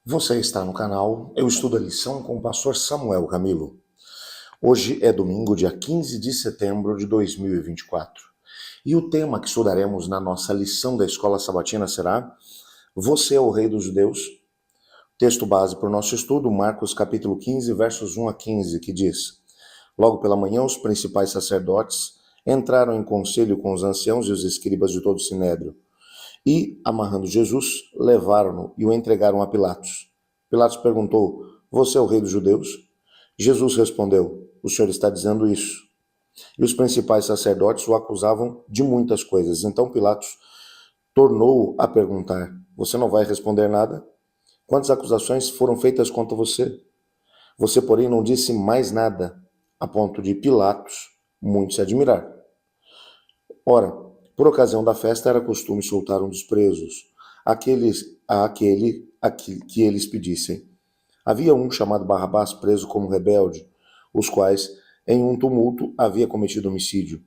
Você está no canal Eu Estudo a Lição com o pastor Samuel Camilo. Hoje é domingo, dia 15 de setembro de 2024. E o tema que estudaremos na nossa lição da Escola Sabatina será Você é o Rei dos Judeus? Texto base para o nosso estudo, Marcos capítulo 15, versos 1 a 15, que diz: Logo pela manhã, os principais sacerdotes entraram em conselho com os anciãos e os escribas de todo o sinédrio. E, amarrando Jesus, levaram-no e o entregaram a Pilatos. Pilatos perguntou: Você é o rei dos judeus? Jesus respondeu: O senhor está dizendo isso. E os principais sacerdotes o acusavam de muitas coisas. Então Pilatos tornou a perguntar: Você não vai responder nada? Quantas acusações foram feitas contra você? Você, porém, não disse mais nada, a ponto de Pilatos muito se admirar. Ora, por ocasião da festa era costume soltar um dos presos, aquele que eles pedissem. Havia um chamado Barrabás preso como rebelde, os quais, em um tumulto, havia cometido homicídio.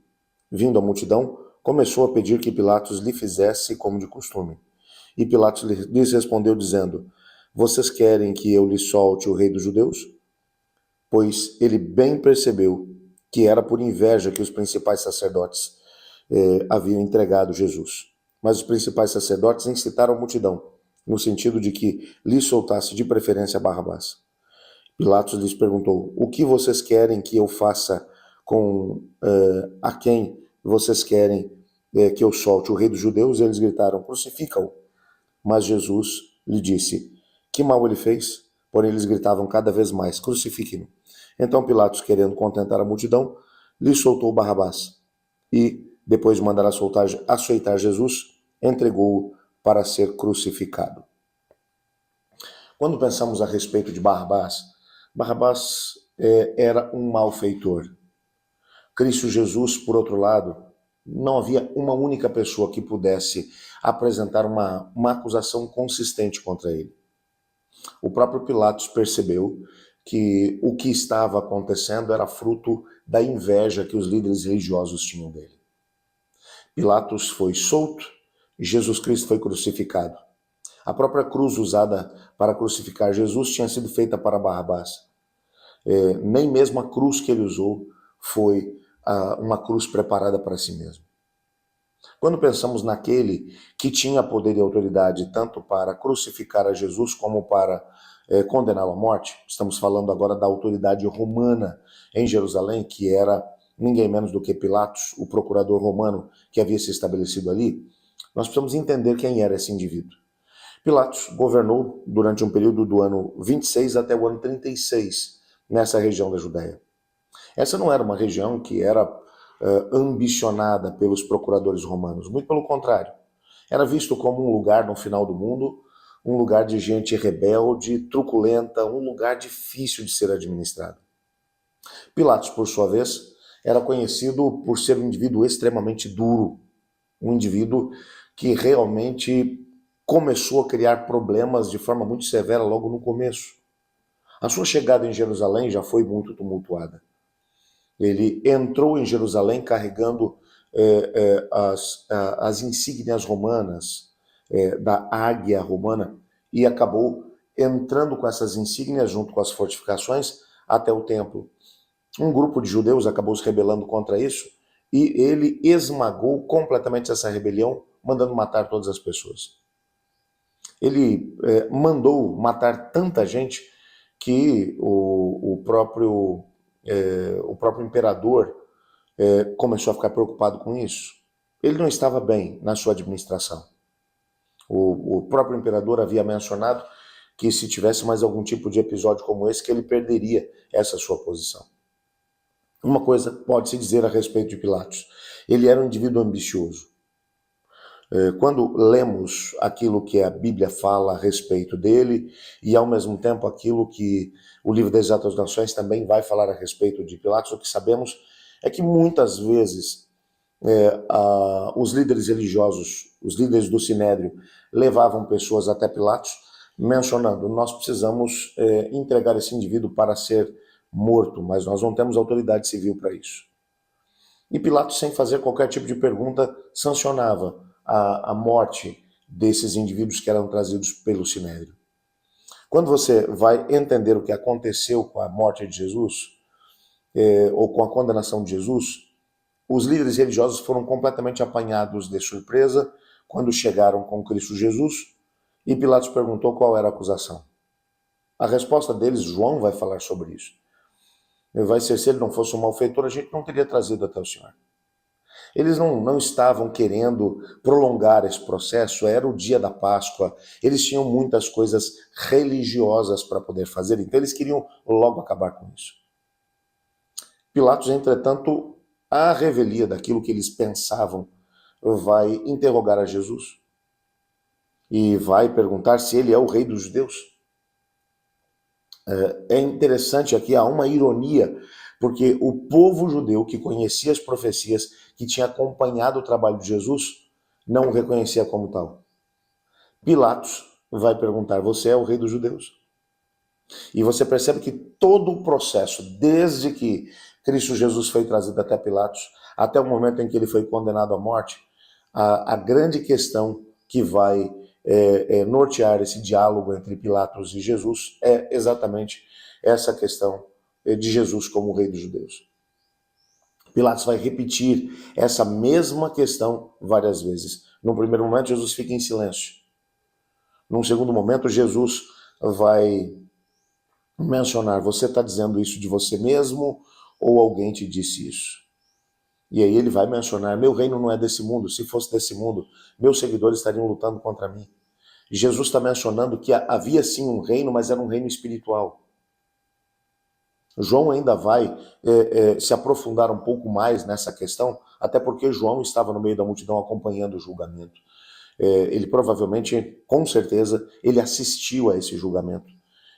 Vindo a multidão, começou a pedir que Pilatos lhe fizesse como de costume. E Pilatos lhes respondeu dizendo: Vocês querem que eu lhe solte o rei dos judeus? Pois ele bem percebeu que era por inveja que os principais sacerdotes haviam entregado Jesus. Mas os principais sacerdotes incitaram a multidão, no sentido de que lhe soltasse de preferência Barrabás. Pilatos lhes perguntou: O que vocês querem que eu faça com a quem vocês querem que eu solte? O rei dos judeus? E eles gritaram: Crucifica-o. Mas Jesus lhe disse: Que mal ele fez? Porém eles gritavam cada vez mais: Crucifique-no. Então Pilatos, querendo contentar a multidão, lhe soltou Barrabás e, depois de mandar açoitar Jesus, entregou-o para ser crucificado. Quando pensamos a respeito de Barrabás, Barrabás era um malfeitor. Cristo Jesus, por outro lado, não havia uma única pessoa que pudesse apresentar uma acusação consistente contra ele. O próprio Pilatos percebeu que o que estava acontecendo era fruto da inveja que os líderes religiosos tinham dele. Pilatos foi solto e Jesus Cristo foi crucificado. A própria cruz usada para crucificar Jesus tinha sido feita para Barrabás. Nem mesmo a cruz que ele usou foi uma cruz preparada para si mesmo. Quando pensamos naquele que tinha poder e autoridade tanto para crucificar a Jesus como para condená-lo à morte, estamos falando agora da autoridade romana em Jerusalém, que era ninguém menos do que Pilatos, o procurador romano que havia se estabelecido ali, nós precisamos entender quem era esse indivíduo. Pilatos governou durante um período do ano 26 até o ano 36 nessa região da Judéia. Essa não era uma região que era ambicionada pelos procuradores romanos, muito pelo contrário. Era visto como um lugar no final do mundo, um lugar de gente rebelde, truculenta, um lugar difícil de ser administrado. Pilatos, por sua vez, era conhecido por ser um indivíduo extremamente duro, um indivíduo que realmente começou a criar problemas de forma muito severa logo no começo. A sua chegada em Jerusalém já foi muito tumultuada. Ele entrou em Jerusalém carregando as insígnias romanas, da águia romana, e acabou entrando com essas insígnias junto com as fortificações até o templo. Um grupo de judeus acabou se rebelando contra isso e ele esmagou completamente essa rebelião, mandando matar todas as pessoas. Ele mandou matar tanta gente que o próprio imperador começou a ficar preocupado com isso. Ele não estava bem na sua administração. O próprio imperador havia mencionado que se tivesse mais algum tipo de episódio como esse, que ele perderia essa sua posição. Uma coisa pode-se dizer a respeito de Pilatos. Ele era um indivíduo ambicioso. Quando lemos aquilo que a Bíblia fala a respeito dele e, ao mesmo tempo, aquilo que o livro das Atos das Nações também vai falar a respeito de Pilatos, o que sabemos é que muitas vezes os líderes religiosos, os líderes do Sinédrio, levavam pessoas até Pilatos mencionando: nós precisamos entregar esse indivíduo para ser morto, mas nós não temos autoridade civil para isso. E Pilatos, sem fazer qualquer tipo de pergunta, sancionava a morte desses indivíduos que eram trazidos pelo Sinédrio. Quando você vai entender o que aconteceu com a morte de Jesus, ou com a condenação de Jesus, os líderes religiosos foram completamente apanhados de surpresa quando chegaram com Cristo Jesus e Pilatos perguntou qual era a acusação. A resposta deles, João vai falar sobre isso. Vai ser, se ele não fosse um malfeitor, a gente não teria trazido até o Senhor. Eles não estavam querendo prolongar esse processo, era o dia da Páscoa, eles tinham muitas coisas religiosas para poder fazer, então eles queriam logo acabar com isso. Pilatos, entretanto, à revelia daquilo que eles pensavam, vai interrogar a Jesus e vai perguntar se ele é o rei dos judeus. É interessante aqui, há uma ironia, porque o povo judeu que conhecia as profecias, que tinha acompanhado o trabalho de Jesus, não o reconhecia como tal. Pilatos vai perguntar, você é o rei dos judeus? E você percebe que todo o processo, desde que Cristo Jesus foi trazido até Pilatos, até o momento em que ele foi condenado à morte, a grande questão que vai nortear esse diálogo entre Pilatos e Jesus é exatamente essa questão de Jesus como rei dos judeus. Pilatos vai repetir essa mesma questão várias vezes. No primeiro momento, Jesus fica em silêncio. Num segundo momento, Jesus vai mencionar, você está dizendo isso de você mesmo ou alguém te disse isso? E aí ele vai mencionar, meu reino não é desse mundo, se fosse desse mundo, meus seguidores estariam lutando contra mim. Jesus está mencionando que havia sim um reino, mas era um reino espiritual. João ainda vai se aprofundar um pouco mais nessa questão, até porque João estava no meio da multidão acompanhando o julgamento. Ele provavelmente, com certeza, ele assistiu a esse julgamento.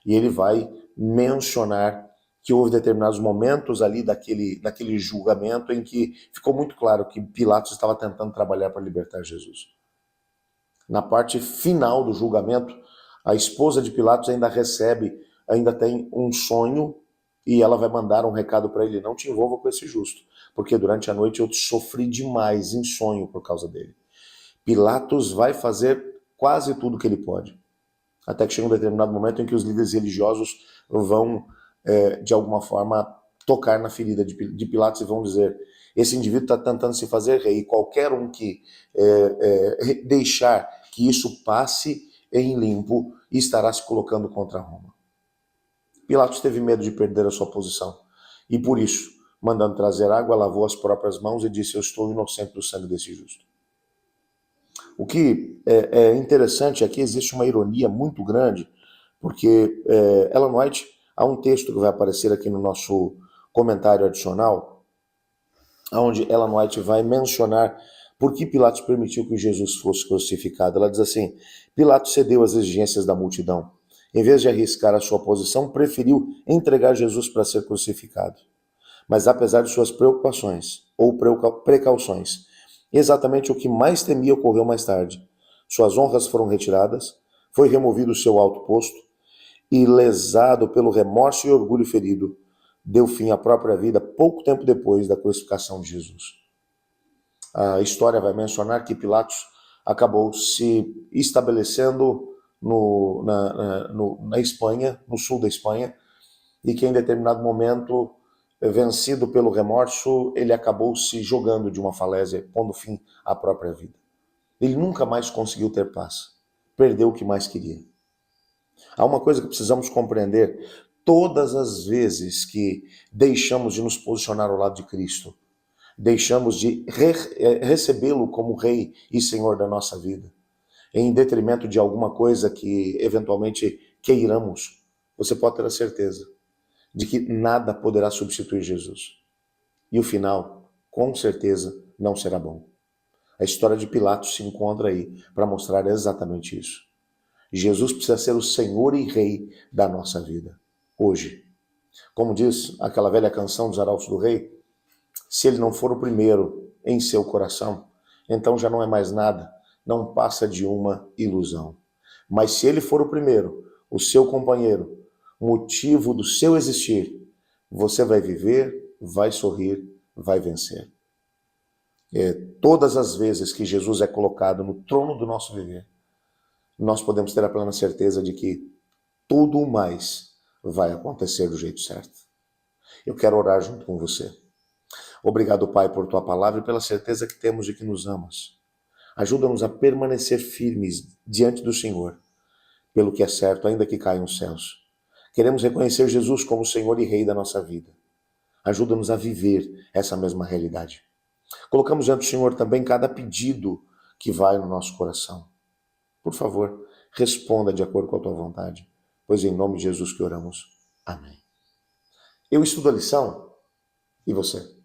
E ele vai mencionar que houve determinados momentos ali daquele julgamento em que ficou muito claro que Pilatos estava tentando trabalhar para libertar Jesus. Na parte final do julgamento, a esposa de Pilatos ainda tem um sonho e ela vai mandar um recado para ele, não te envolva com esse justo, porque durante a noite eu sofri demais em sonho por causa dele. Pilatos vai fazer quase tudo que ele pode. Até que chega um determinado momento em que os líderes religiosos vão, de alguma forma, tocar na ferida de Pilatos e vão dizer, esse indivíduo está tentando se fazer rei, e qualquer um que deixar que isso passe em limpo estará se colocando contra Roma. Pilatos teve medo de perder a sua posição e por isso, mandando trazer água, lavou as próprias mãos e disse, eu estou inocente do sangue desse justo. O que é interessante aqui, existe uma ironia muito grande, porque Ellen White, há um texto que vai aparecer aqui no nosso comentário adicional, onde Ellen White vai mencionar por que Pilatos permitiu que Jesus fosse crucificado. Ela diz assim, Pilatos cedeu às exigências da multidão. Em vez de arriscar a sua posição, preferiu entregar Jesus para ser crucificado. Mas apesar de suas preocupações ou precauções, exatamente o que mais temia ocorreu mais tarde. Suas honras foram retiradas, foi removido o seu alto posto e, lesado pelo remorso e orgulho ferido, deu fim à própria vida pouco tempo depois da crucificação de Jesus. A história vai mencionar que Pilatos acabou se estabelecendo na Espanha, no sul da Espanha, e que em determinado momento, vencido pelo remorso, ele acabou se jogando de uma falésia, pondo fim à própria vida. Ele nunca mais conseguiu ter paz. Perdeu o que mais queria. Há uma coisa que precisamos compreender. Todas as vezes que deixamos de nos posicionar ao lado de Cristo, deixamos de recebê-lo como Rei e Senhor da nossa vida, em detrimento de alguma coisa que eventualmente queiramos, você pode ter a certeza de que nada poderá substituir Jesus. E o final, com certeza, não será bom. A história de Pilatos se encontra aí para mostrar exatamente isso. Jesus precisa ser o Senhor e Rei da nossa vida, hoje. Como diz aquela velha canção dos Arautos do Rei, se ele não for o primeiro em seu coração, então já não é mais nada, não passa de uma ilusão. Mas se ele for o primeiro, o seu companheiro, motivo do seu existir, você vai viver, vai sorrir, vai vencer. Todas as vezes que Jesus é colocado no trono do nosso viver, nós podemos ter a plena certeza de que tudo o mais vai acontecer do jeito certo. Eu quero orar junto com você. Obrigado, Pai, por tua palavra e pela certeza que temos de que nos amas. Ajuda-nos a permanecer firmes diante do Senhor, pelo que é certo, ainda que caiam os céus. Queremos reconhecer Jesus como Senhor e Rei da nossa vida. Ajuda-nos a viver essa mesma realidade. Colocamos diante do Senhor também cada pedido que vai no nosso coração. Por favor, responda de acordo com a tua vontade, pois em nome de Jesus que oramos. Amém. Eu estudo a lição e você?